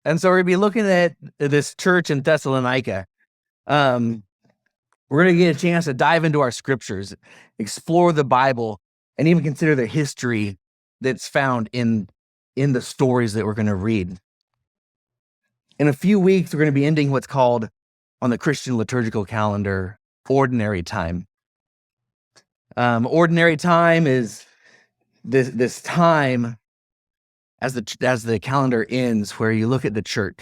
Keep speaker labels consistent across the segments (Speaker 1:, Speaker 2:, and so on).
Speaker 1: And so we're going to be looking at this church in Thessalonica. We're going to get a chance to dive into our scriptures, explore the Bible, and even consider the history that's found in the stories that we're going to read. In a few weeks, we're going to be ending what's called, on the Christian liturgical calendar, ordinary time. Ordinary time is this time as the calendar ends, where you look at the church.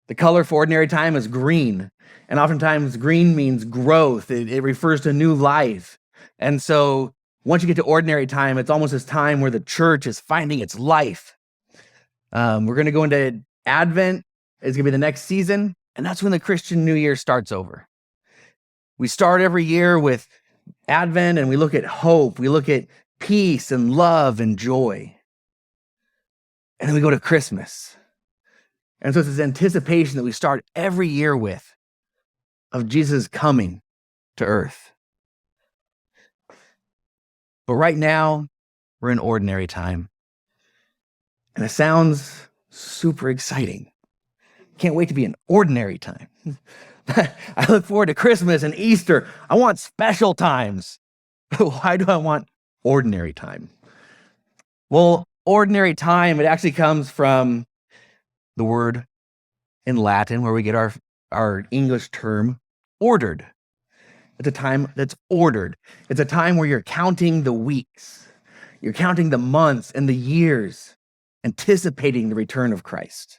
Speaker 1: The color for ordinary time is green, and oftentimes green means growth. It refers to new life. And so once you get to ordinary time, it's almost this time where the church is finding its life. We're going to go into Advent. It's going to be the next season, and that's when the Christian New Year starts over. We start every year with Advent, and we look at hope. We look at peace and love and joy. And then we go to Christmas. And so it's this anticipation that we start every year with of Jesus coming to earth. But right now, we're in ordinary time. And it sounds super exciting. Can't wait to be in ordinary time. I look forward to Christmas and Easter. I want special times. Why do I want ordinary time? Well, ordinary time, it actually comes from the word in Latin where we get our English term ordered. It's a time that's ordered. It's a time where you're counting the weeks. You're counting the months and the years, anticipating the return of Christ.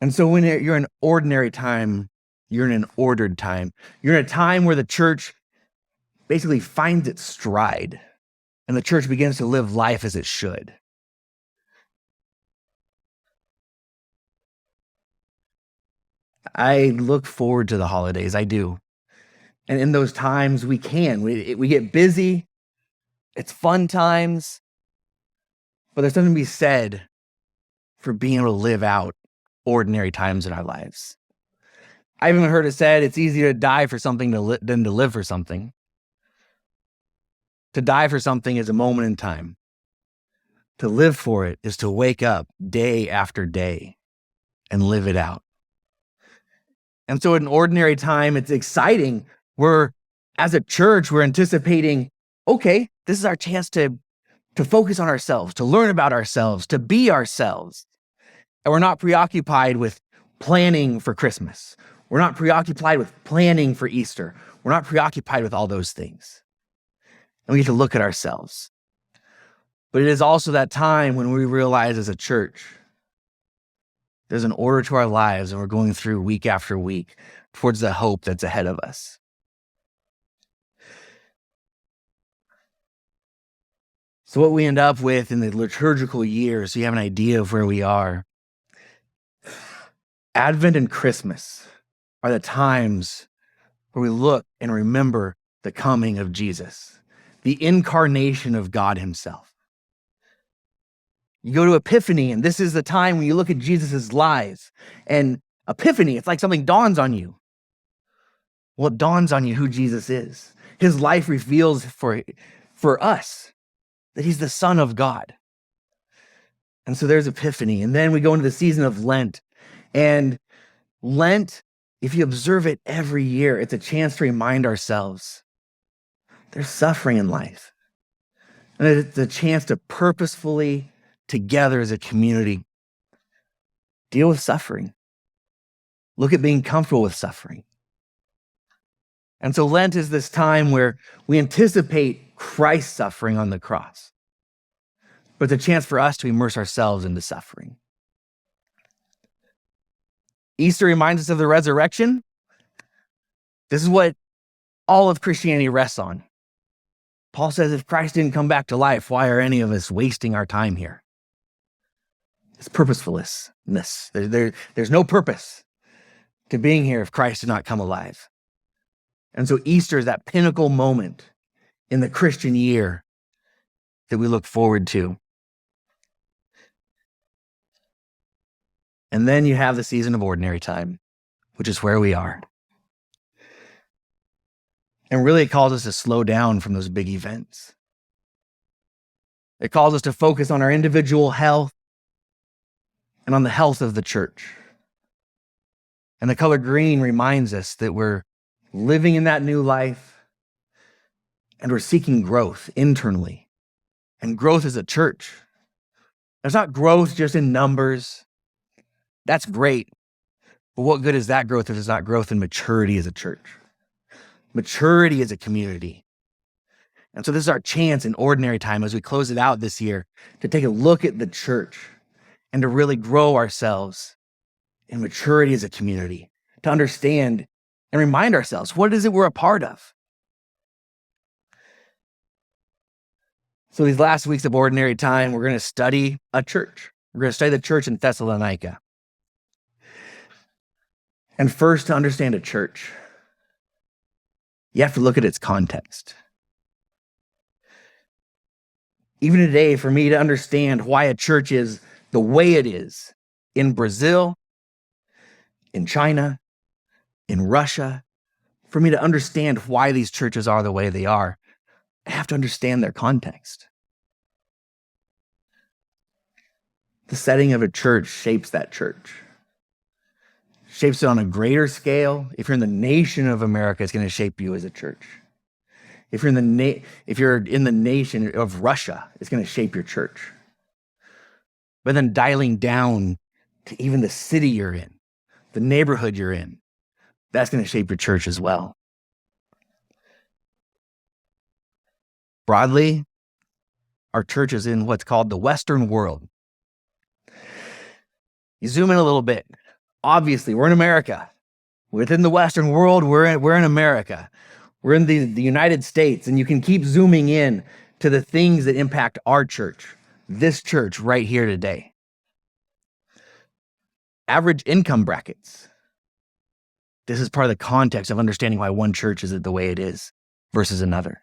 Speaker 1: And so when you're in ordinary time, you're in an ordered time. You're in a time where the church basically finds its stride, and the church begins to live life as it should. I look forward to the holidays. I do. And in those times, we get busy. It's fun times. But there's something to be said for being able to live out ordinary times in our lives. I've even heard it said it's easier to die for something than to live for something. To die for something is a moment in time. To live for it is to wake up day after day and live it out. And so in ordinary time, it's exciting. As a church, we're anticipating, okay, this is our chance to focus on ourselves, to learn about ourselves, to be ourselves. And we're not preoccupied with planning for Christmas. We're not preoccupied with planning for Easter. We're not preoccupied with all those things. And we get to look at ourselves. But it is also that time when we realize as a church, there's an order to our lives, and we're going through week after week towards the hope that's ahead of us. So what we end up with in the liturgical year, so you have an idea of where we are, Advent and Christmas are the times where we look and remember the coming of Jesus, the incarnation of God himself. You go to Epiphany, and this is the time when you look at Jesus' lives. And Epiphany, it's like something dawns on you. Well, it dawns on you who Jesus is. His life reveals for us that he's the Son of God. And so there's Epiphany. And then we go into the season of Lent. And Lent, if you observe it every year, it's a chance to remind ourselves there's suffering in life. And it's a chance to purposefully, together as a community, deal with suffering. Look at being comfortable with suffering. And so Lent is this time where we anticipate Christ's suffering on the cross. But it's a chance for us to immerse ourselves into suffering. Easter reminds us of the resurrection. This is what all of Christianity rests on. Paul says if Christ didn't come back to life, why are any of us wasting our time here? It's purposefulness. There's no purpose to being here if Christ did not come alive. And so Easter is that pinnacle moment in the Christian year that we look forward to. And then you have the season of ordinary time, which is where we are. And really it calls us to slow down from those big events. It calls us to focus on our individual health, and on the health of the church. And the color green reminds us that we're living in that new life and we're seeking growth internally. And growth as a church. There's not growth just in numbers. That's great. But what good is that growth if there's not growth in maturity as a church? Maturity as a community. And so this is our chance in ordinary time as we close it out this year to take a look at the church and to really grow ourselves in maturity as a community, to understand and remind ourselves, what is it we're a part of? So these last weeks of ordinary time, we're going to study a church. We're going to study the church in Thessalonica. And first, to understand a church, you have to look at its context. Even today, for me to understand why a church is the way it is in Brazil, in China, in Russia, for me to understand why these churches are the way they are, I have to understand their context. The setting of a church shapes that church. Shapes it on a greater scale. If you're in the nation of America, it's going to shape you as a church. If you're in the nation of Russia, it's going to shape your church. But then dialing down to even the city you're in, the neighborhood you're in, that's going to shape your church as well. Broadly, our church is in what's called the Western world. You zoom in a little bit. Obviously, we're in America. Within the Western world, we're in America. We're in the United States, and you can keep zooming in to the things that impact our church, this church right here today. Average income brackets. This is part of the context of understanding why one church is the way it is versus another.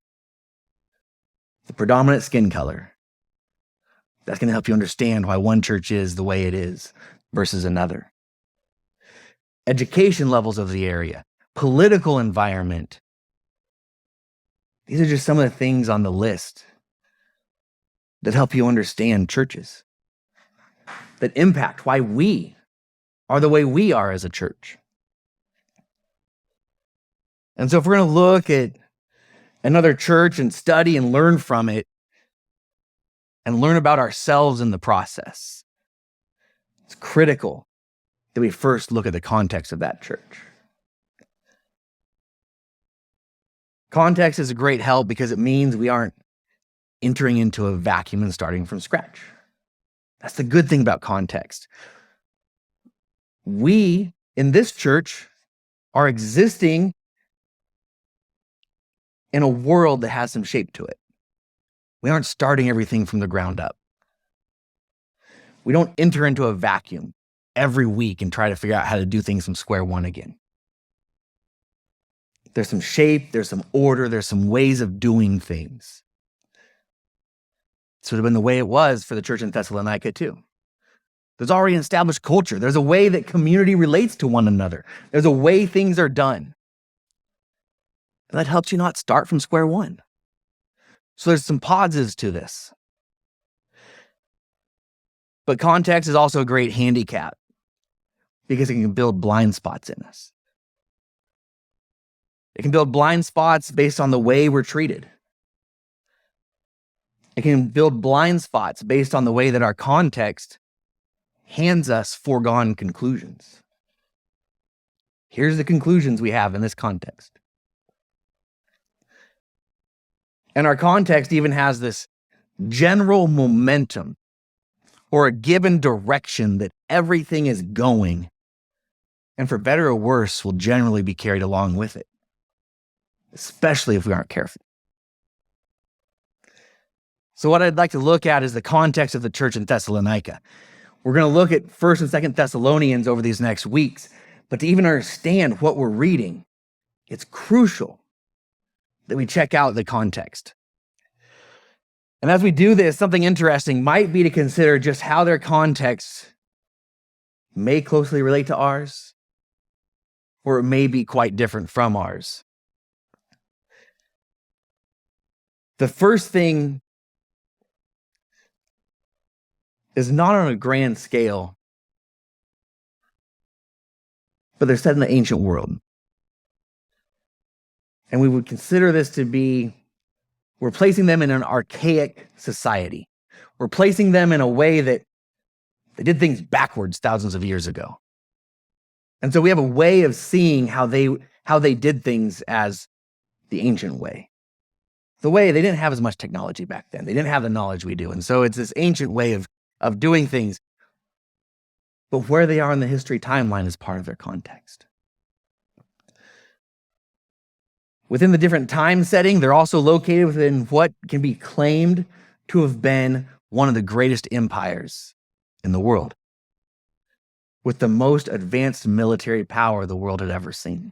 Speaker 1: The predominant skin color. That's going to help you understand why one church is the way it is versus another. Education levels of the area, political environment. These are just some of the things on the list that help you understand churches, that impact why we are the way we are as a church. And so if we're going to look at another church and study and learn from it and learn about ourselves in the process, it's critical that we first look at the context of that church. Context is a great help because it means we aren't entering into a vacuum and starting from scratch. That's the good thing about context. We, in this church, are existing in a world that has some shape to it. We aren't starting everything from the ground up. We don't enter into a vacuum every week and try to figure out how to do things from square one again. There's some shape, there's some order, there's some ways of doing things. This would have been the way it was for the church in Thessalonica too. There's already an established culture. There's a way that community relates to one another. There's a way things are done. And that helps you not start from square one. So there's some positives to this. But context is also a great handicap because it can build blind spots in us. It can build blind spots based on the way we're treated. It can build blind spots based on the way that our context hands us foregone conclusions. Here's the conclusions we have in this context. And our context even has this general momentum or a given direction that everything is going, and for better or worse, will generally be carried along with it, especially if we aren't careful. So what I'd like to look at is the context of the church in Thessalonica. We're going to look at 1st and 2nd Thessalonians over these next weeks, but to even understand what we're reading, it's crucial that we check out the context. And as we do this, something interesting might be to consider just how their context may closely relate to ours, or it may be quite different from ours. The first thing is not on a grand scale, but they're set in the ancient world. And we would consider this to be, we're placing them in an archaic society. We're placing them in a way that they did things backwards thousands of years ago. And so we have a way of seeing how they did things as the ancient way. The way they didn't have as much technology back then. They didn't have the knowledge we do. And so it's this ancient way of doing things. But where they are in the history timeline is part of their context. Within the different time setting, they're also located within what can be claimed to have been one of the greatest empires in the world, with the most advanced military power the world had ever seen.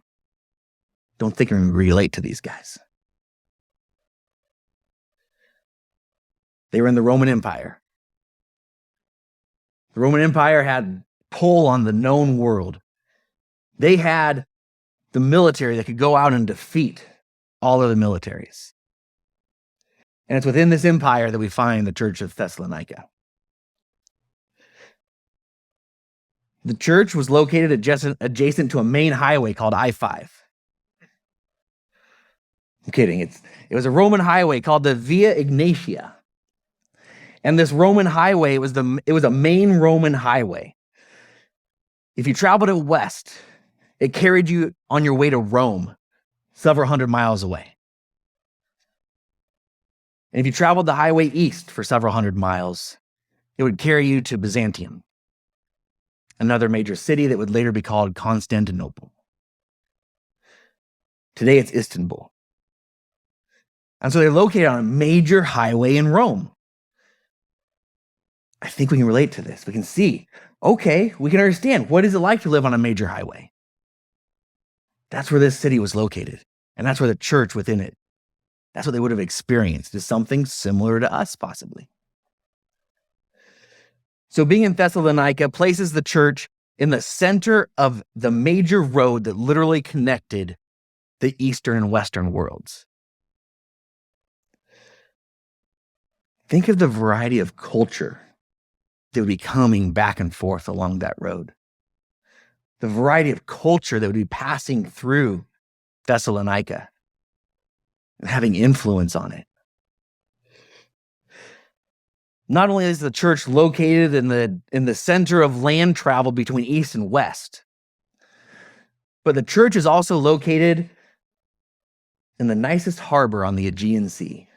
Speaker 1: Don't think you can relate to these guys. They were in the Roman Empire. The Roman Empire had pull on the known world. They had the military that could go out and defeat all other militaries. And it's within this empire that we find the church of Thessalonica. The church was located adjacent to a main highway called I-5. I'm kidding. It was a Roman highway called the Via Egnatia. And this Roman highway was a main Roman highway. If you traveled it west, it carried you on your way to Rome, several hundred miles away. And if you traveled the highway east for several hundred miles, it would carry you to Byzantium, another major city that would later be called Constantinople. Today it's Istanbul. And so they're located on a major highway in Rome. I think we can relate to this. We can see, okay, we can understand, what is it like to live on a major highway? That's where this city was located. And that's where the church within it, that's what they would have experienced, is something similar to us, possibly. So being in Thessalonica places the church in the center of the major road that literally connected the Eastern and Western worlds. Think of the variety of culture that would be coming back and forth along that road. The variety of culture that would be passing through Thessalonica and having influence on it. Not only is the church located in the center of land travel between east and west, but the church is also located in the nicest harbor on the Aegean Sea.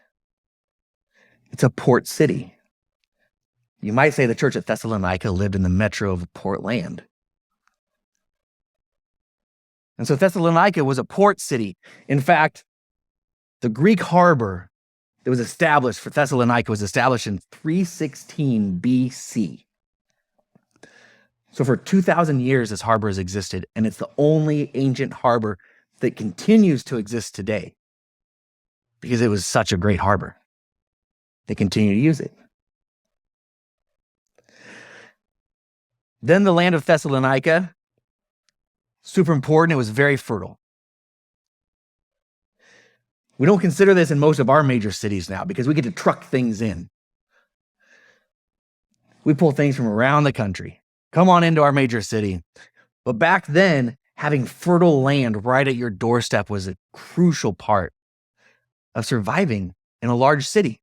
Speaker 1: It's a port city. You might say the church at Thessalonica lived in the metro of Portland. And so Thessalonica was a port city. In fact, the Greek harbor that was established for Thessalonica was established in 316 BC. So for 2,000 years, this harbor has existed, and it's the only ancient harbor that continues to exist today because it was such a great harbor. They continue to use it. Then the land of Thessalonica, super important, it was very fertile. We don't consider this in most of our major cities now because we get to truck things in. We pull things from around the country. Come on into our major city. But back then, having fertile land right at your doorstep was a crucial part of surviving in a large city.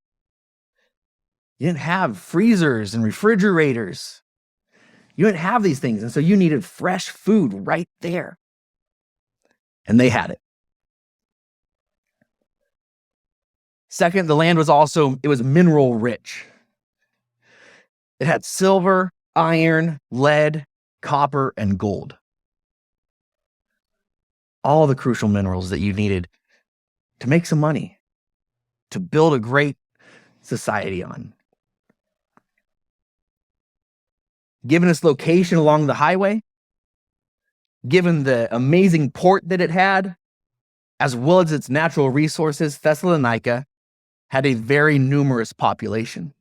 Speaker 1: You didn't have freezers and refrigerators. You didn't have these things, and so you needed fresh food right there. And they had it. Second, the land was mineral rich. It had silver, iron, lead, copper, and gold. All the crucial minerals that you needed to make some money, to build a great society on. Given its location along the highway, given the amazing port that it had, as well as its natural resources, Thessalonica had a very numerous population.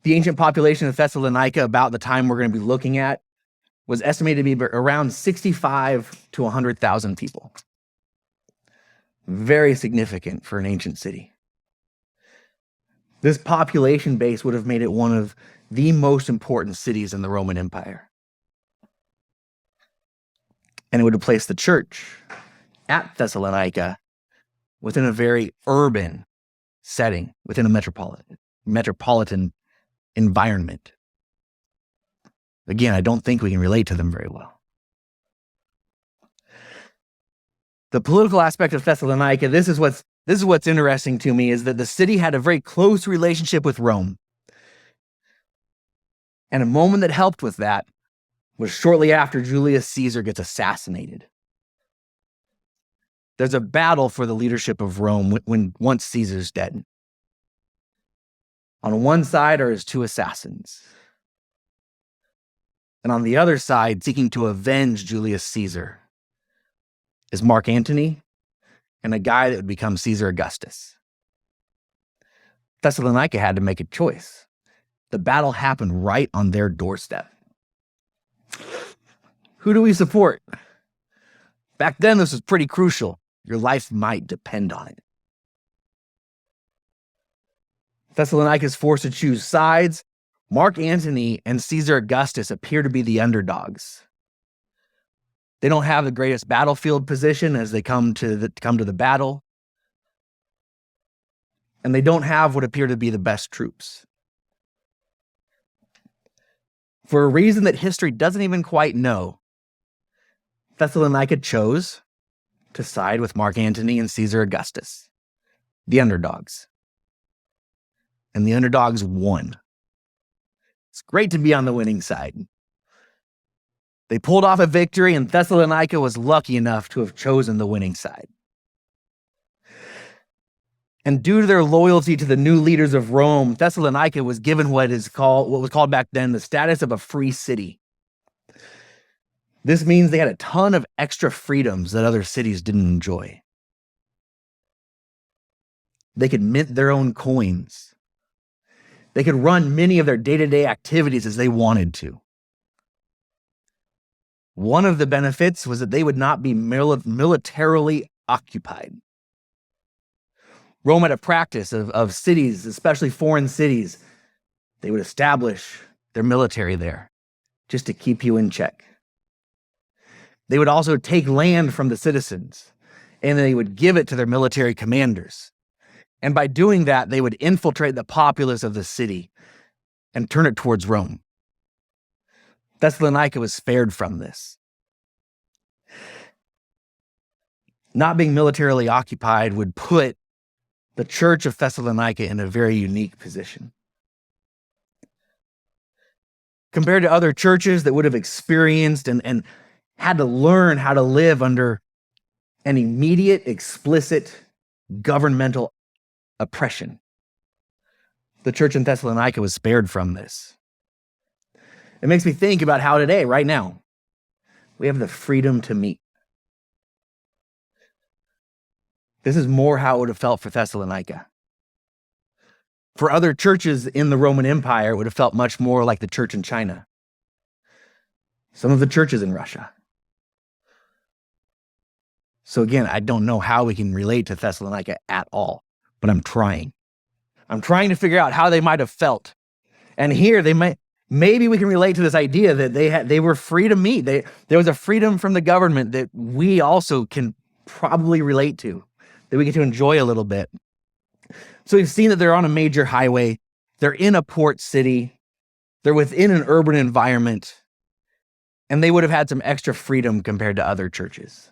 Speaker 1: The ancient population of Thessalonica, about the time we're going to be looking at, was estimated to be around 65 to 100,000 people. Very significant for an ancient city. This population base would have made it one of the most important cities in the Roman Empire. And it would have placed the church at Thessalonica within a very urban setting, within a metropolitan environment. Again, I don't think we can relate to them very well. The political aspect of Thessalonica, this is what's interesting to me, is that the city had a very close relationship with Rome. And a moment that helped with that was shortly after Julius Caesar gets assassinated. There's a battle for the leadership of Rome once Caesar's dead. On one side are his two assassins. And on the other side, seeking to avenge Julius Caesar, is Mark Antony and a guy that would become Caesar Augustus. Thessalonica had to make a choice. The battle happened right on their doorstep. Who do we support? Back then, this was pretty crucial. Your life might depend on it. Thessalonica is forced to choose sides. Mark Antony and Caesar Augustus appear to be the underdogs. They don't have the greatest battlefield position as they come to the battle. And they don't have what appear to be the best troops. For a reason that history doesn't even quite know, Thessalonica chose to side with Mark Antony and Caesar Augustus, the underdogs. And the underdogs won. It's great to be on the winning side. They pulled off a victory, and Thessalonica was lucky enough to have chosen the winning side. And due to their loyalty to the new leaders of Rome, Thessalonica was given what was called back then the status of a free city. This means they had a ton of extra freedoms that other cities didn't enjoy. They could mint their own coins. They could run many of their day-to-day activities as they wanted to. One of the benefits was that they would not be militarily occupied. Rome had a practice of cities, especially foreign cities. They would establish their military there just to keep you in check. They would also take land from the citizens, and they would give it to their military commanders. And by doing that, they would infiltrate the populace of the city and turn it towards Rome. Thessalonica was spared from this. Not being militarily occupied would put the church of Thessalonica in a very unique position. Compared to other churches that would have experienced and had to learn how to live under an immediate, explicit governmental oppression, the church in Thessalonica was spared from this. It makes me think about how today, right now, we have the freedom to meet. This is more how it would have felt for Thessalonica. For other churches in the Roman Empire, it would have felt much more like the church in China. Some of the churches in Russia. So again, I don't know how we can relate to Thessalonica at all, but I'm trying. I'm trying to figure out how they might have felt. And here, maybe we can relate to this idea that they were free to meet. There was a freedom from the government that we also can probably relate to, that we get to enjoy a little bit. So we've seen that they're on a major highway. They're in a port city. They're within an urban environment. And they would have had some extra freedom compared to other churches.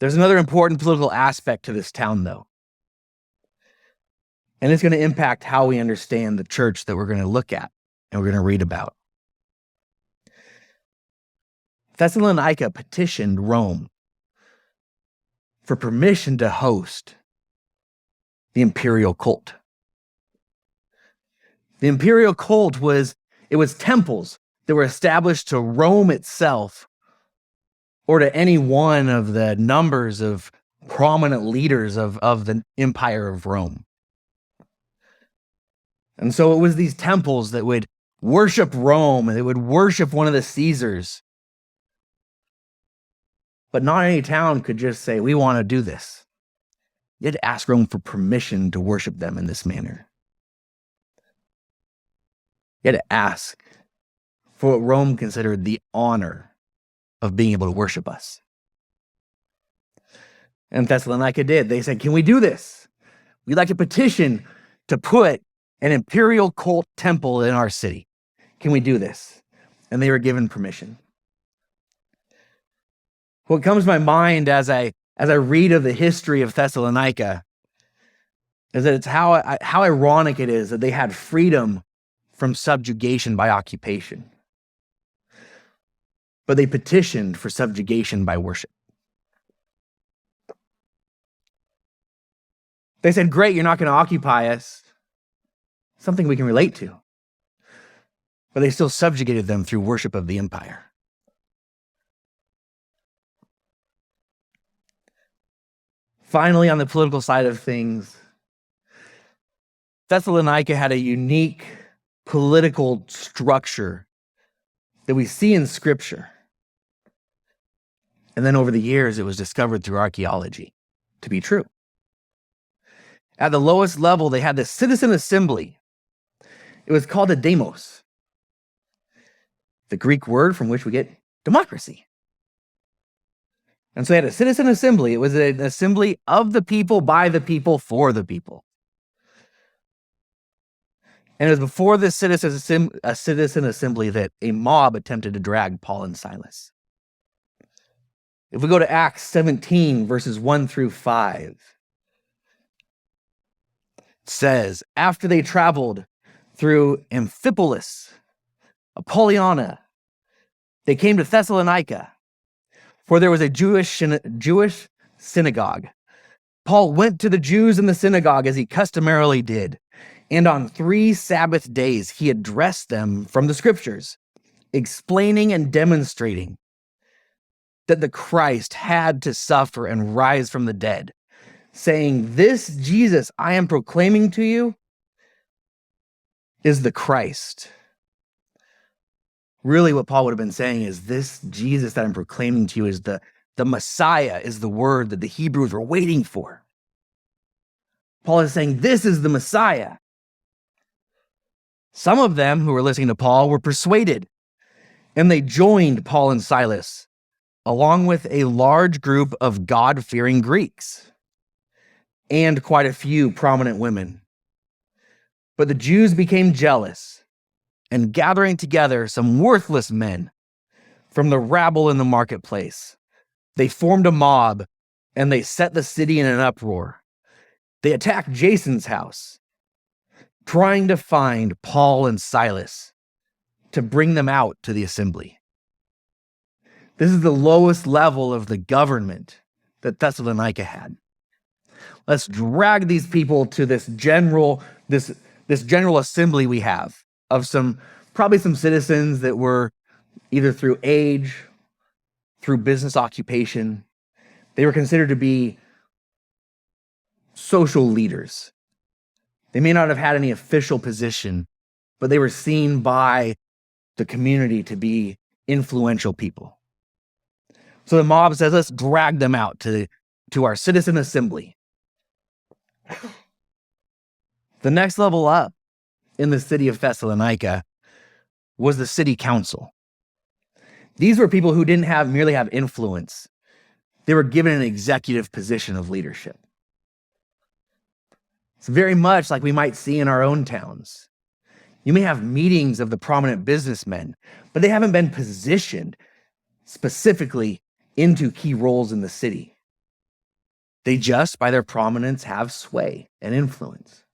Speaker 1: There's another important political aspect to this town, though. And it's going to impact how we understand the church that we're going to look at and we're going to read about. Thessalonica petitioned Rome for permission to host the imperial cult. The imperial cult was temples that were established to Rome itself or to any one of the numbers of prominent leaders of the Empire of Rome. And so it was these temples that would worship Rome and they would worship one of the Caesars. But not any town could just say, we want to do this. You had to ask Rome for permission to worship them in this manner. You had to ask for what Rome considered the honor of being able to worship us. And Thessalonica did. They said, can we do this? We'd like to petition to put an imperial cult temple in our city. Can we do this? And they were given permission. What comes to my mind as I read of the history of Thessalonica is that it's how ironic it is that they had freedom from subjugation by occupation, but they petitioned for subjugation by worship. They said, great, you're not going to occupy us. Something we can relate to. But they still subjugated them through worship of the empire. Finally, on the political side of things, Thessalonica had a unique political structure that we see in Scripture. And then over the years, it was discovered through archaeology to be true. At the lowest level, they had the citizen assembly. It was called a demos, the Greek word from which we get democracy. And so they had a citizen assembly. It was an assembly of the people, by the people, for the people. And it was before this citizen assembly that a mob attempted to drag Paul and Silas. If we go to Acts 17, verses 1 through 5, it says, after they traveled through Amphipolis, Apollonia, they came to Thessalonica, for there was a Jewish synagogue. Paul went to the Jews in the synagogue as he customarily did, and on 3 Sabbath days he addressed them from the Scriptures, explaining and demonstrating that the Christ had to suffer and rise from the dead, saying, this Jesus I am proclaiming to you is the Christ. Really what Paul would have been saying is this Jesus that I'm proclaiming to you is the Messiah, is the word that the Hebrews were waiting for. Paul is saying this is the Messiah. Some of them who were listening to Paul were persuaded, and they joined Paul and Silas, along with a large group of God-fearing Greeks and quite a few prominent women. But the Jews became jealous, and gathering together some worthless men from the rabble in the marketplace, they formed a mob, and they set the city in an uproar. They attacked Jason's house, trying to find Paul and Silas to bring them out to the assembly. This is the lowest level of the government that Thessalonica had. Let's drag these people to this general assembly we have of probably some citizens that were either through age, through business occupation. They were considered to be social leaders. They may not have had any official position, but they were seen by the community to be influential people. So the mob says, let's drag them out to our citizen assembly. The next level up in the city of Thessalonica was the city council. These were people who didn't merely have influence. They were given an executive position of leadership. It's very much like we might see in our own towns. You may have meetings of the prominent businessmen, but they haven't been positioned specifically into key roles in the city. They just, by their prominence, have sway and influence.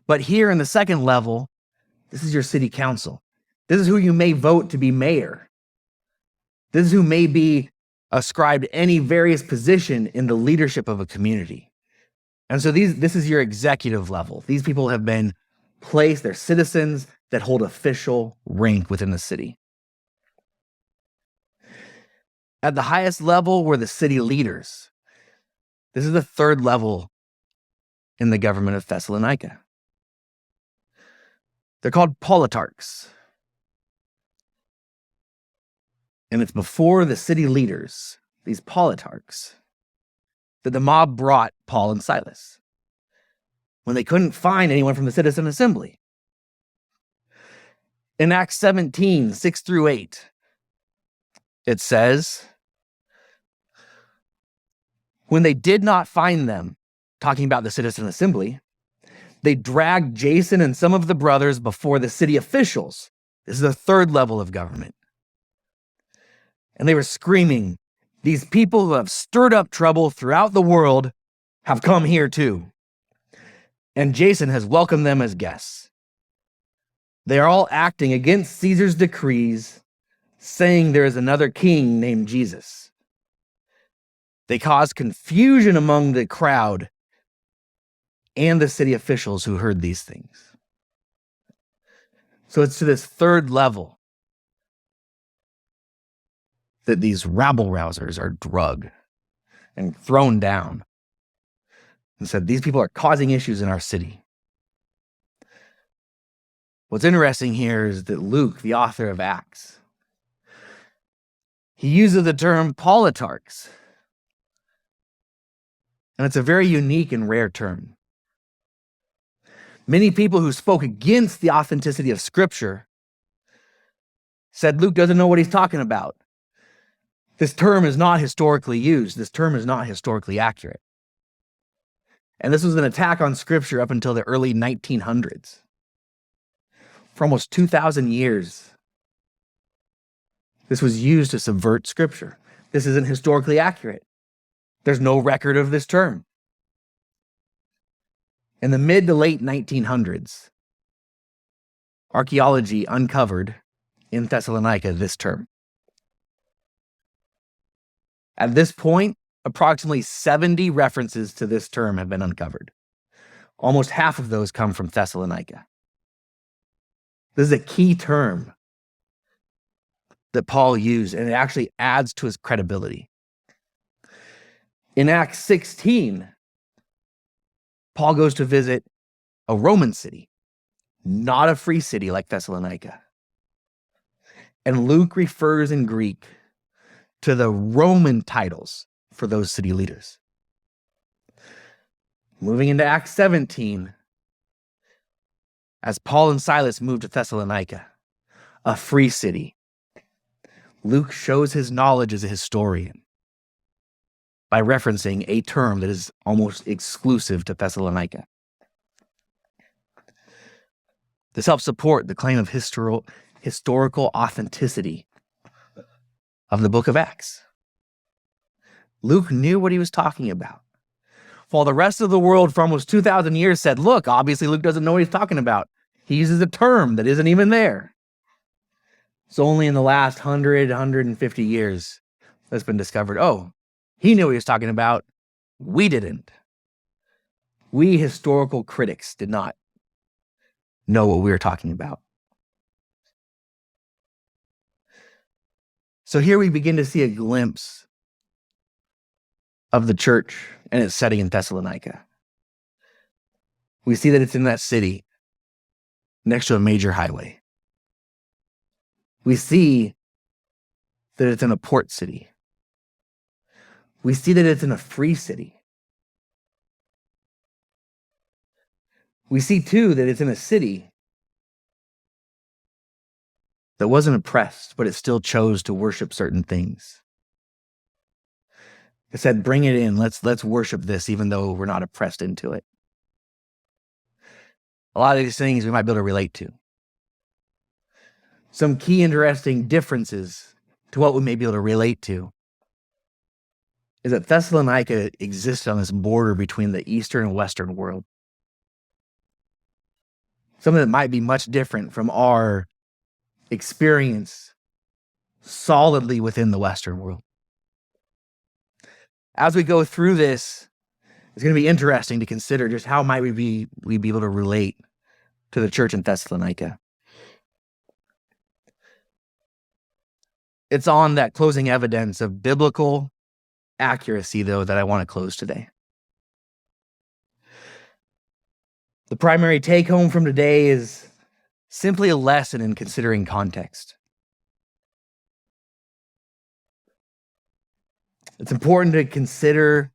Speaker 1: But here in the second level, this is your city council. This is who you may vote to be mayor. This is who may be ascribed any various position in the leadership of a community. And so this is your executive level. These people have been placed, they're citizens that hold official rank within the city. At the highest level were the city leaders. This is the third level in the government of Thessalonica. They're called politarchs. And it's before the city leaders, these politarchs, that the mob brought Paul and Silas when they couldn't find anyone from the citizen assembly. In Acts 17, 6-8, it says, when they did not find them, talking about the citizen assembly, they dragged Jason and some of the brothers before the city officials. This is the third level of government. And they were screaming, these people who have stirred up trouble throughout the world have come here too. And Jason has welcomed them as guests. They are all acting against Caesar's decrees, saying there is another king named Jesus. They caused confusion among the crowd and the city officials who heard these things. So it's to this third level that these rabble-rousers are drugged and thrown down and said, these people are causing issues in our city. What's interesting here is that Luke, the author of Acts, he uses the term politarchs. And it's a very unique and rare term. Many people who spoke against the authenticity of Scripture said Luke doesn't know what he's talking about. This term is not historically used. This term is not historically accurate. And this was an attack on Scripture up until the early 1900s. For almost 2,000 years, this was used to subvert Scripture. This isn't historically accurate. There's no record of this term. In the mid to late 1900s, archaeology uncovered in Thessalonica this term. At this point, approximately 70 references to this term have been uncovered. Almost half of those come from Thessalonica. This is a key term that Paul used, and it actually adds to his credibility. In Acts 16, Paul goes to visit a Roman city, not a free city like Thessalonica. And Luke refers in Greek to the Roman titles for those city leaders. Moving into Acts 17, as Paul and Silas moved to Thessalonica, a free city, Luke shows his knowledge as a historian by referencing a term that is almost exclusive to Thessalonica. This helps support the claim of historical authenticity of the book of Acts. Luke knew what he was talking about. While the rest of the world for almost 2,000 years said, look, obviously Luke doesn't know what he's talking about. He uses a term that isn't even there. It's only in the last 100, 150 years that's been discovered, oh, he knew what he was talking about. We didn't. We historical critics did not know what we were talking about. So here we begin to see a glimpse of the church and its setting in Thessalonica. We see that it's in that city next to a major highway. We see that it's in a port city. We see that it's in a free city. We see, too, that it's in a city that wasn't oppressed, but it still chose to worship certain things. It said, bring it in. Let's worship this, even though we're not oppressed into it. A lot of these things we might be able to relate to. Some key interesting differences to what we may be able to relate to is that Thessalonica existed on this border between the Eastern and Western world. Something that might be much different from our experience solidly within the Western world. As we go through this, it's going to be interesting to consider just how might we be able to relate to the church in Thessalonica. It's on that closing evidence of biblical accuracy, though, that I want to close today. The primary take home from today is simply a lesson in considering context. It's important to consider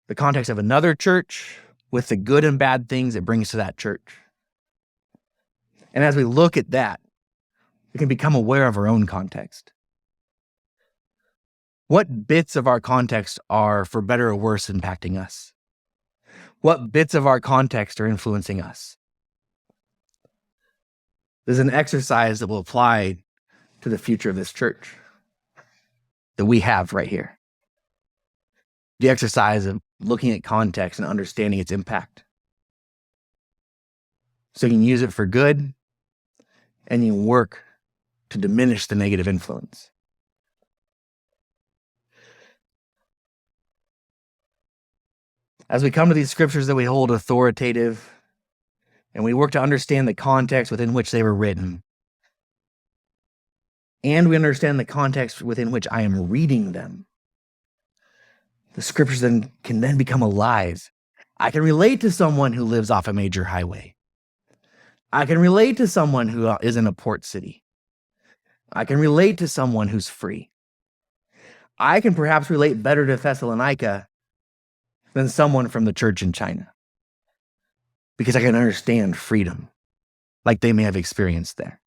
Speaker 1: the context of another church with the good and bad things it brings to that church. And as we look at that, We can become aware of our own context. What bits of our context are, for better or worse, impacting us? What bits of our context are influencing us? There's an exercise that will apply to the future of this church that we have right here. The exercise of looking at context and understanding its impact. So you can use it for good and you work to diminish the negative influence. As we come to these scriptures that we hold authoritative and we work to understand the context within which they were written, and we understand the context within which I am reading them, the scriptures then can become alive. I can relate to someone who lives off a major highway. I can relate to someone who is in a port city. I can relate to someone who's free. I can perhaps relate better to Thessalonica than someone from the church in China, because I can understand freedom like they may have experienced there.